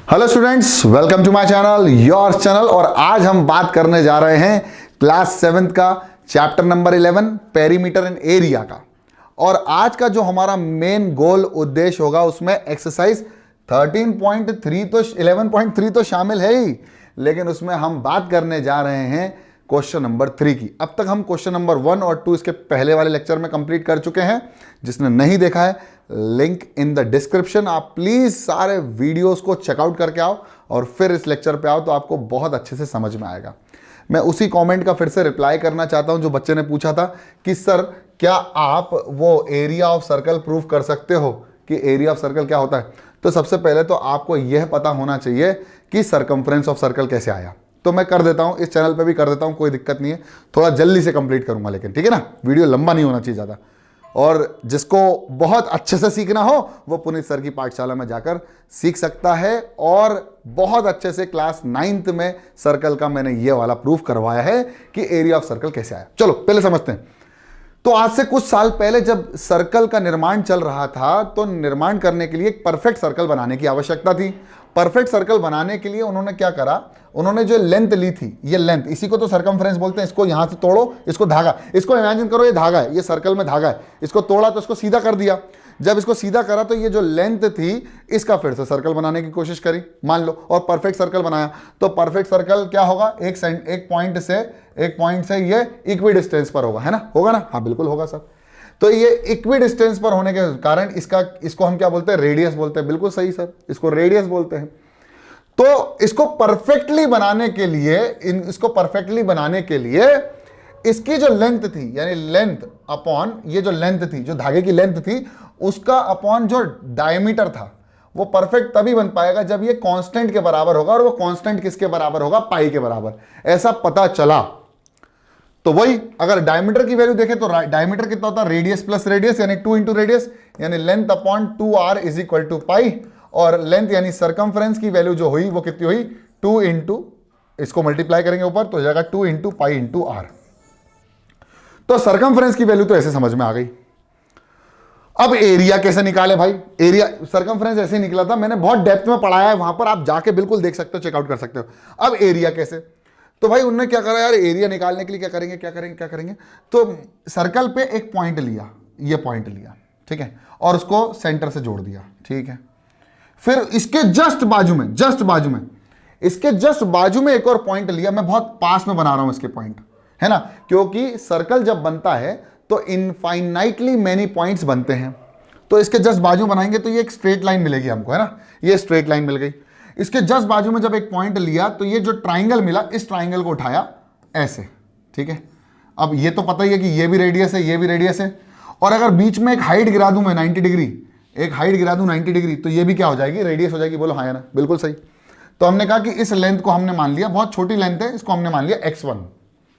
Hello students, welcome to my channel, your channel. और आज हम बात करने जा रहे हैं क्लास 7th का chapter number 11 perimeter and area का। और आज का जो हमारा मेन गोल उद्देश्य होगा उसमें एक्सरसाइज 13.3 तो 11.3 तो शामिल है ही, लेकिन उसमें हम बात करने जा रहे हैं क्वेश्चन नंबर 3 की। अब तक हम क्वेश्चन नंबर 1 और 2 इसके पहले वाले लेक्चर में कंप्लीट कर चुके हैं। जिसने नहीं देखा है, लिंक इन द डिस्क्रिप्शन। आप प्लीज सारे वीडियोस को चेकआउट करके आओ और फिर इस लेक्चर पे आओ, तो आपको बहुत अच्छे से समझ में आएगा। मैं उसी कमेंट का फिर से रिप्लाई करना चाहता हूं जो बच्चे ने पूछा था कि सर क्या आप वो एरिया ऑफ सर्कल प्रूव कर सकते हो कि एरिया ऑफ सर्कल क्या होता है। तो सबसे पहले तो आपको यह पता होना चाहिए कि सरकमफ्रेंस ऑफ सर्कल कैसे आया। तो मैं कर देता हूं, इस चैनल पे भी कर देता हूं, कोई दिक्कत नहीं है। थोड़ा जल्दी से कंप्लीट करूंगा लेकिन, ठीक है ना, वीडियो लंबा नहीं होना चाहिए ज़्यादा। और जिसको बहुत अच्छे से सीखना हो वो पुनीत सर की पाठशाला में जाकर सीख सकता है। और बहुत अच्छे से क्लास 9th में सर्कल का मैंने ये वाला प्रूफ करवाया है कि एरिया ऑफ सर्कल कैसे आया। चलो पहले समझते हैं। तो आज से कुछ साल पहले जब सर्कल का निर्माण चल रहा था, तो निर्माण करने के लिए एक परफेक्ट सर्कल बनाने की आवश्यकता थी। परफेक्ट सर्कल बनाने के लिए उन्होंने क्या करा, उन्होंने जो लेंथ ली थी, ये लेंथ, इसी को तो सर्कमफ्रेंस बोलते हैं। इसको यहां से तोड़ो, इसको धागा, इसको इमेजिन करो ये धागा है, ये सर्कल में धागा है, इसको तोड़ा तो इसको सीधा कर दिया। जब इसको सीधा करा तो ये जो लेंथ थी इसका फिर से सर्कल बनाने की कोशिश करी, मान लो, और परफेक्ट सर्कल बनाया। तो परफेक्ट सर्कल क्या होगा, एक पॉइंट से ये इक्वी डिस्टेंस पर होगा, है ना, होगा ना, हाँ बिल्कुल होगा सर। तो ये इक्वी डिस्टेंस पर होने के कारण इसको हम क्या बोलते हैं, रेडियस बोलते हैं। बिल्कुल सही सर, इसको रेडियस बोलते हैं। तो इसको परफेक्टली बनाने के लिए इसकी जो लेंथ थी, यानी लेंथ अपॉन ये जो लेंथ थी, जो धागे की लेंथ थी, उसका अपॉन जो डायमीटर था, वो परफेक्ट तभी बन पाएगा जब ये कांस्टेंट के बराबर होगा। और वो कांस्टेंट किसके बराबर होगा, पाई के बराबर। ऐसा पता चला तो वही, अगर डायमीटर की वैल्यू देखें तो डायमीटर कितना होता है, रेडियस प्लस रेडियस, यानी 2 इंटू रेडियस, यानी length upon 2r is equal to pi. और लेंथ यानी सरकमफ्रेंस की वैल्यू जो हुई वो कितनी हुई, 2 इंटू, इसको मल्टीप्लाई करेंगे ऊपर तो हो जाएगा 2 इंटू पाई इंटू आर। तो सरकमफ्रेंस की वैल्यू तो ऐसे समझ में आ गई। अब एरिया कैसे निकाले भाई, एरिया सरकमफ्रेंस ऐसे निकला था, मैंने बहुत डेप्थ में पढ़ाया है, वहां पर आप जाके बिल्कुल देख सकते हो, चेकआउट कर सकते हो। अब एरिया कैसे, तो भाई उन्होंने क्या करा यार, एरिया निकालने के लिए क्या करेंगे, तो सर्कल पे एक पॉइंट लिया, ये पॉइंट लिया, ठीक है, और उसको सेंटर से जोड़ दिया, ठीक है। फिर इसके जस्ट बाजू में एक और पॉइंट लिया। मैं बहुत पास में बना रहा हूं इसके पॉइंट, है ना, क्योंकि सर्कल जब बनता है तो इनफाइनाइटली मेनी पॉइंट्स बनते हैं। तो इसके जस्ट बाजू बनाएंगे तो ये एक स्ट्रेट लाइन मिलेगी हमको, है ना, ये स्ट्रेट लाइन मिल गई। इसके जस्ट बाजू में जब एक पॉइंट लिया तो ये जो ट्राइंगल मिला, इस ट्राइंगल को उठाया ऐसे, ठीक है। अब ये तो पता ही है कि ये भी रेडियस है, ये भी रेडियस है। और अगर बीच में एक हाइट गिरा दूं मैं 90 डिग्री, एक हाइट गिरा दूं 90 डिग्री, तो ये भी क्या हो जाएगी, रेडियस हो जाएगी। बोलो हाँ या ना, बिल्कुल सही। तो हमने कहा कि इस लेंथ को हमने मान लिया, बहुत छोटी लेंथ है, इसको हमने मान लिया x1,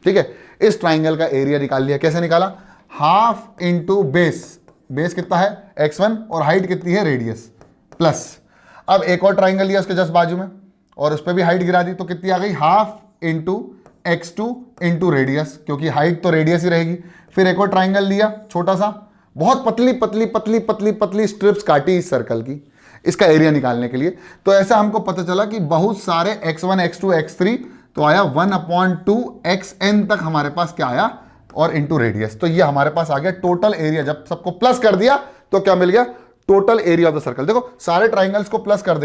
ठीक है। इस ट्राइंगल का एरिया निकाल लिया। कैसे निकाला, हाफ इंटू बेस, बेस कितना है x1 और हाइट कितनी है, रेडियस, प्लस। अब एक और ट्राइंगल लिया उसके जस्ट बाजू में और उस पर भी हाइट गिरा दी, तो कितनी आ गई, half into x2 into radius, क्योंकि हाइट तो रेडियस ही रहेगी। फिर एक और ट्राइंगल लिया छोटा सा, बहुत पतली स्ट्रिप्स काटी इस सर्कल की, इसका एरिया निकालने के लिए। तो ऐसा हमको पता चला कि बहुत सारे x1 x2 x3, तो आया 1/2 xn तक हमारे पास क्या आया, और इंटू रेडियस। तो ये हमारे पास आ गया टोटल एरिया। जब सबको प्लस कर दिया तो क्या मिल गया, total area of the circle. देखो सारे ट्राइंगल्स को प्लस कर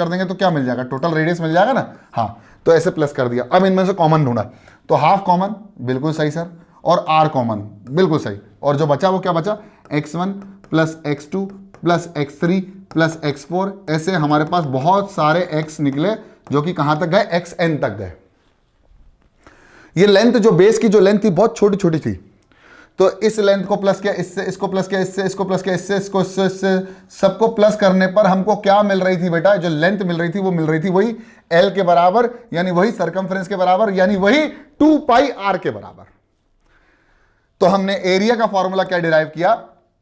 देंगे, तो क्या मिल जाएगा, टोटल रेडियस मिल जाएगा ना, हाँ। तो ऐसे प्लस कर दिया। अब इनमें से कॉमन ढूंढा, तो हाफ कॉमन, बिल्कुल सही सर, और आर कॉमन, बिल्कुल सही। और जो बचा वो क्या बचा, x1 plus x2 plus x3 plus x4। ऐसे हमारे पास बहुत सारे x निकले जो कि कहां तक गए, xn तक गए। ये लेंथ, जो बेस की जो लेंथ थी, बहुत छोटी छोटी थी। तो इस लेंथ को प्लस किया इससे, इसको प्लस किया इससे, इसको प्लस किया इससे, इसको इससे, सबको प्लस करने पर हमको क्या मिल रही थी बेटा, जो लेंथ मिल रही थी वो मिल रही थी वही L के बराबर, यानी वही सरकमफ्रेंस के बराबर, यानी वही 2 पाई r के बराबर। तो हमने एरिया का फॉर्मूला क्या डिराइव किया,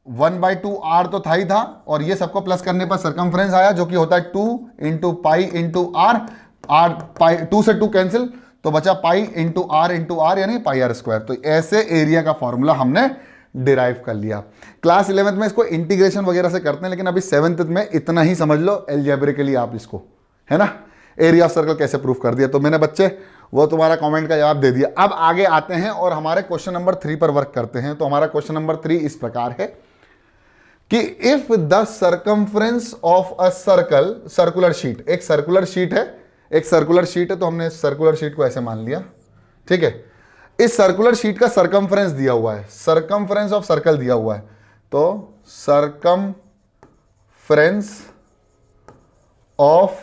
1/2 r तो था ही था, और ये सबको प्लस करने पर सरकमफ्रेंस आया, जो कि होता है 2 इंटू पाई इंटू आर, पाई 2 से 2 कैंसिल, तो बचा पाई इंटू आर यानी पाई r स्क्वायर। तो ऐसे एरिया का फॉर्मूला हमने डिराइव कर लिया। क्लास 11th में इसको इंटीग्रेशन वगैरह से करते हैं, लेकिन अभी 7th में इतना ही समझ लो एल्जेब्रिकली आप इसको, है ना, एरिया ऑफ सर्कल कैसे प्रूफ कर दिया। तो मैंने बच्चे वो तुम्हारा कमेंट का जवाब दे दिया। अब आगे आते हैं और हमारे क्वेश्चन नंबर 3 पर वर्क करते हैं। तो हमारा क्वेश्चन नंबर 3 इस प्रकार है कि if the circumference of a circle, circular sheet, एक सर्कुलर शीट है, एक सर्कुलर शीट है, तो हमने सर्कुलर शीट को ऐसे मान लिया, ठीक है। इस सर्कुलर शीट का सर्कमफ्रेंस दिया हुआ है, सर्कमफ्रेंस ऑफ सर्कल दिया हुआ है, तो circumference of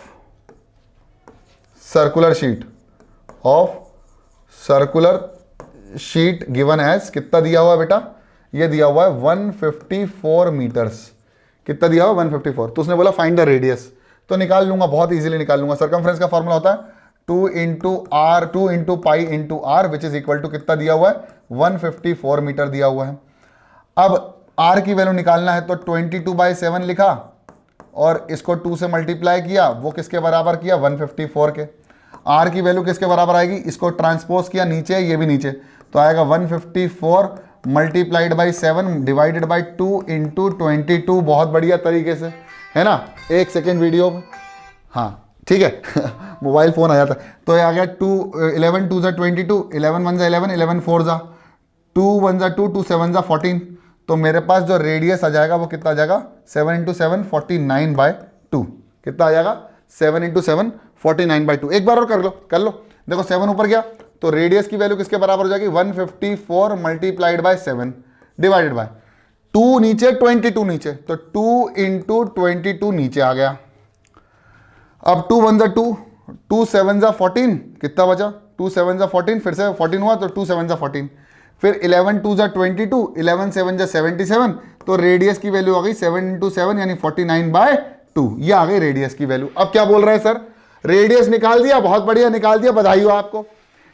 circular sheet, of circular sheet given as, कितना दिया हुआ है बेटा, ये दिया हुआ है 154 मीटर्स। कितना दिया हुआ 154। तो उसने बोला फाइंड द रेडियस, तो निकाल लूंगा, बहुत इजीली निकाल लूंगा। सर्कमफ्रेंस का फॉर्मूला होता है 2 into r, 2 into pi into r, which is equal to कितना दिया हुआ है 154 मीटर दिया हुआ है। अब आर की वैल्यू निकालना है, तो 22/7 लिखा और इसको 2 से मल्टीप्लाई किया, वो किसके बराबर किया 154 के। आर की वैल्यू किसके बराबर आएगी, इसको ट्रांसपोज किया नीचे, ये भी नीचे, तो आएगा 154 multiplied by 7 divided by 2 into 22। बहुत बढ़िया तरीके से, है ना, 1 सेकेंड वीडियो में, हाँ ठीक है मोबाइल फोन आ जाता है। तो ये आ गया 11 2 ज़ा 22, 11 1 ज़ा 11, 11 4 ज़ा 2 1 ज़ा 2, 2 7 ज़ा 14। तो मेरे पास जो रेडियस आ जाएगा वो कितना आ जाएगा 7 इंटू 7 49/2। कितना आ जाएगा 7 इंटू 7 49/2। एक बार और कर लो। देखो 7 ऊपर गया तो रेडियस की वैल्यू किसके बराबर हो जाएगी 154 मल्टीप्लाइड बाय 7 डिवाइडेड बाय 2 नीचे 22 नीचे, तो 2 इंटू 22 नीचे आ गया। अब 2 1 ज़ा 2, 2 7 ज़ा 14, कितना बचा 2 7 ज़ा 14, फिर से 14 हुआ तो 2 7 ज़ा 14, फिर 11 2 ज़ा 22, 11 7 ज़ा 77। तो रेडियस की वैल्यू आ गई 7 इंटू 7 यानी 49/2। ये आ गई रेडियस की वैल्यू। अब क्या बोल रहे हैं सर, रेडियस निकाल दिया, बहुत बढ़िया निकाल दिया, बधाई हो आपको।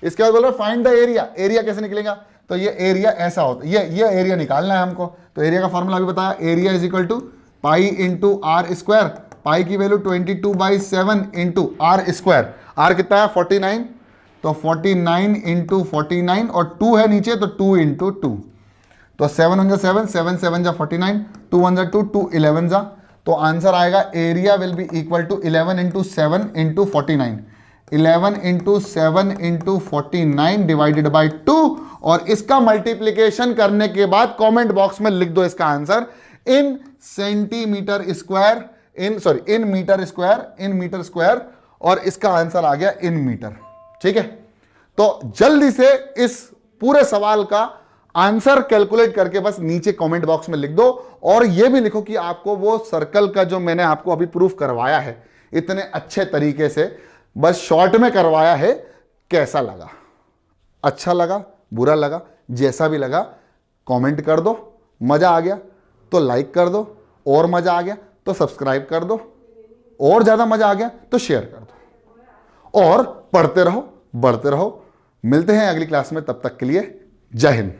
इसके बाद बोल रहे फाइंड द एरिया। एरिया कैसे निकलेगा, तो ये एरिया ऐसा होता है, ये एरिया निकालना है हमको। तो एरिया का फॉर्मूला अभी बताया, area is equal to pi into R square. Pi की value 22/7 into R square. R कितना है 49, तो 49 इंटू 49 और 2 है नीचे, तो 2 इंटू 2, तो 7 1 7, 7 7 49, 2 1 2, 2 11 जा। तो आंसर आएगा area will be equal to 11 into 7 into 49, 11 into 7 into 49 divided by 2। और इसका मल्टीप्लीकेशन करने के बाद कमेंट बॉक्स में लिख दो इसका answer in centimetre square, in metre square, और इसका आंसर आ गया इन मीटर। ठीक है, तो जल्दी से इस पूरे सवाल का आंसर कैलकुलेट करके बस नीचे कमेंट बॉक्स में लिख दो, और यह भी लिखो कि आपको वो सर्कल का जो मैंने आपको अभी प्रूफ करवाया है इतने अच्छे तरीके से, बस शॉर्ट में करवाया है, कैसा लगा, अच्छा लगा, बुरा लगा, जैसा भी लगा कमेंट कर दो। मजा आ गया तो लाइक कर दो, और मजा आ गया तो सब्सक्राइब कर दो, और ज्यादा मजा आ गया तो शेयर कर दो, और पढ़ते रहो, बढ़ते रहो। मिलते हैं अगली क्लास में, तब तक के लिए जय हिंद।